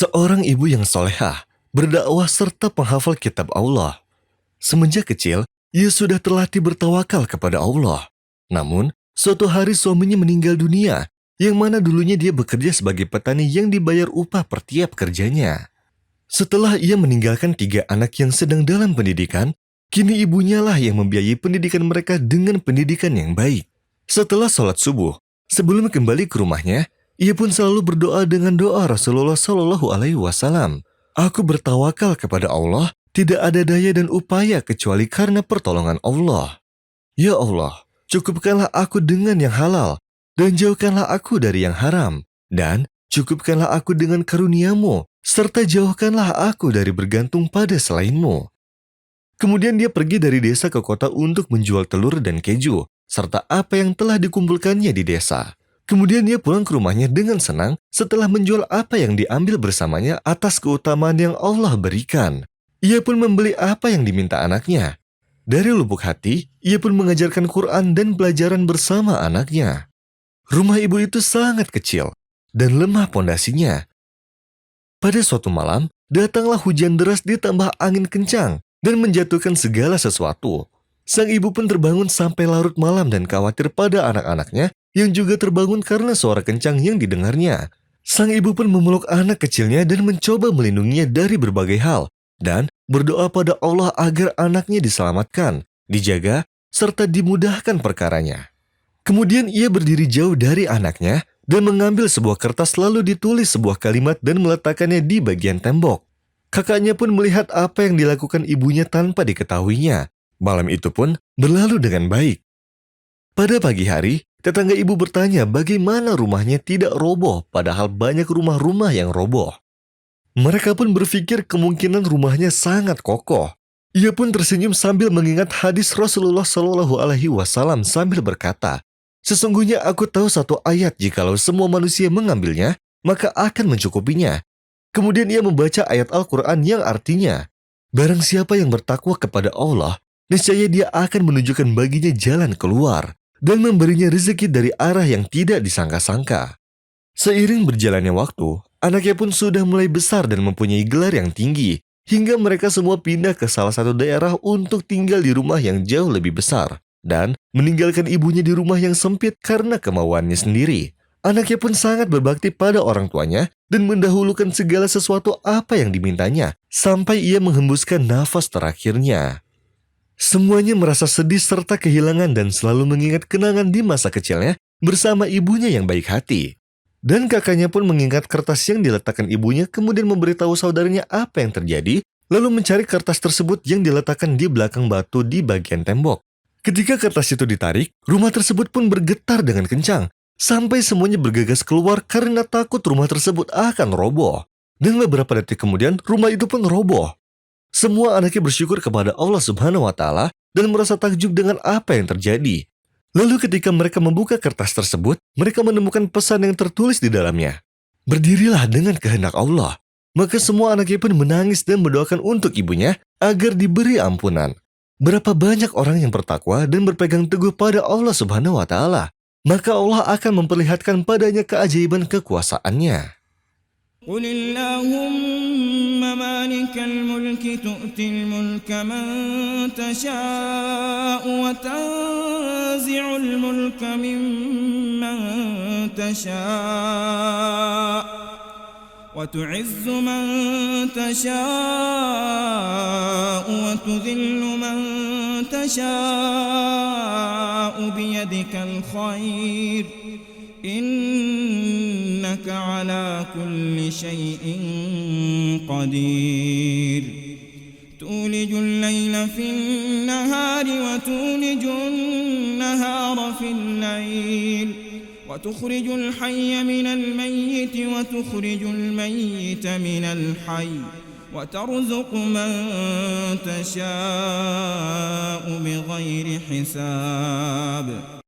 Seorang ibu yang solehah, berdakwah serta penghafal kitab Allah. Semenjak kecil, ia sudah terlatih bertawakal kepada Allah. Namun, suatu hari suaminya meninggal dunia, yang mana dulunya dia bekerja sebagai petani yang dibayar upah per tiap kerjanya. Setelah ia meninggalkan 3 anak yang sedang dalam pendidikan, kini ibunya lah yang membiayai pendidikan mereka dengan pendidikan yang baik. Setelah sholat subuh, sebelum kembali ke rumahnya, ia pun selalu berdoa dengan doa Rasulullah Shallallahu Alaihi Wasallam. Aku bertawakal kepada Allah, tidak ada daya dan upaya kecuali karena pertolongan Allah. Ya Allah, cukupkanlah aku dengan yang halal, dan jauhkanlah aku dari yang haram, dan cukupkanlah aku dengan karunia-Mu, serta jauhkanlah aku dari bergantung pada selain-Mu. Kemudian dia pergi dari desa ke kota untuk menjual telur dan keju, serta apa yang telah dikumpulkannya di desa. Kemudian dia pulang ke rumahnya dengan senang setelah menjual apa yang diambil bersamanya atas keutamaan yang Allah berikan. Ia pun membeli apa yang diminta anaknya. Dari lubuk hati, ia pun mengajarkan Quran dan pelajaran bersama anaknya. Rumah ibu itu sangat kecil dan lemah pondasinya. Pada suatu malam, datanglah hujan deras ditambah angin kencang dan menjatuhkan segala sesuatu. Sang ibu pun terbangun sampai larut malam dan khawatir pada anak-anaknya yang juga terbangun karena suara kencang yang didengarnya. Sang ibu pun memeluk anak kecilnya dan mencoba melindunginya dari berbagai hal dan berdoa pada Allah agar anaknya diselamatkan, dijaga, serta dimudahkan perkaranya. Kemudian ia berdiri jauh dari anaknya dan mengambil sebuah kertas lalu ditulis sebuah kalimat dan meletakkannya di bagian tembok. Kakaknya pun melihat apa yang dilakukan ibunya tanpa diketahuinya. Malam itu pun berlalu dengan baik. Pada pagi hari, tetangga ibu bertanya bagaimana rumahnya tidak roboh padahal banyak rumah-rumah yang roboh. Mereka pun berpikir kemungkinan rumahnya sangat kokoh. Ia pun tersenyum sambil mengingat hadis Rasulullah Shallallahu Alaihi Wasallam sambil berkata, sesungguhnya aku tahu satu ayat jikalau semua manusia mengambilnya, maka akan mencukupinya. Kemudian ia membaca ayat Al-Quran yang artinya, barang siapa yang bertakwa kepada Allah, niscaya dia akan menunjukkan baginya jalan keluar dan memberinya rezeki dari arah yang tidak disangka-sangka. Seiring berjalannya waktu, anaknya pun sudah mulai besar dan mempunyai gelar yang tinggi, hingga mereka semua pindah ke salah satu daerah untuk tinggal di rumah yang jauh lebih besar, dan meninggalkan ibunya di rumah yang sempit karena kemauannya sendiri. Anaknya pun sangat berbakti pada orang tuanya dan mendahulukan segala sesuatu apa yang dimintanya, sampai ia menghembuskan nafas terakhirnya. Semuanya merasa sedih serta kehilangan dan selalu mengingat kenangan di masa kecilnya bersama ibunya yang baik hati. Dan kakaknya pun mengingat kertas yang diletakkan ibunya kemudian memberitahu saudaranya apa yang terjadi, lalu mencari kertas tersebut yang diletakkan di belakang batu di bagian tembok. Ketika kertas itu ditarik, rumah tersebut pun bergetar dengan kencang, sampai semuanya bergegas keluar karena takut rumah tersebut akan roboh. Dan beberapa detik kemudian, rumah itu pun roboh. Semua anaknya bersyukur kepada Allah Subhanahu wa Ta'ala dan merasa takjub dengan apa yang terjadi. Lalu ketika mereka membuka kertas tersebut, mereka menemukan pesan yang tertulis di dalamnya. Berdirilah dengan kehendak Allah. Maka semua anaknya pun menangis dan mendoakan untuk ibunya agar diberi ampunan. Berapa banyak orang yang bertakwa dan berpegang teguh pada Allah Subhanahu wa Ta'ala, maka Allah akan memperlihatkan padanya keajaiban kekuasaannya. قل اللهم مالك الملك تؤتي الملك من تشاء وتنزع الملك ممن تشاء وتعز من تشاء وتذل من تشاء بيدك الخير إنك على كل شيء قدير تولج الليل في النهار وتولج النهار في الليل وتخرج الحي من الميت وتخرج الميت من الحي وترزق من تشاء بغير حساب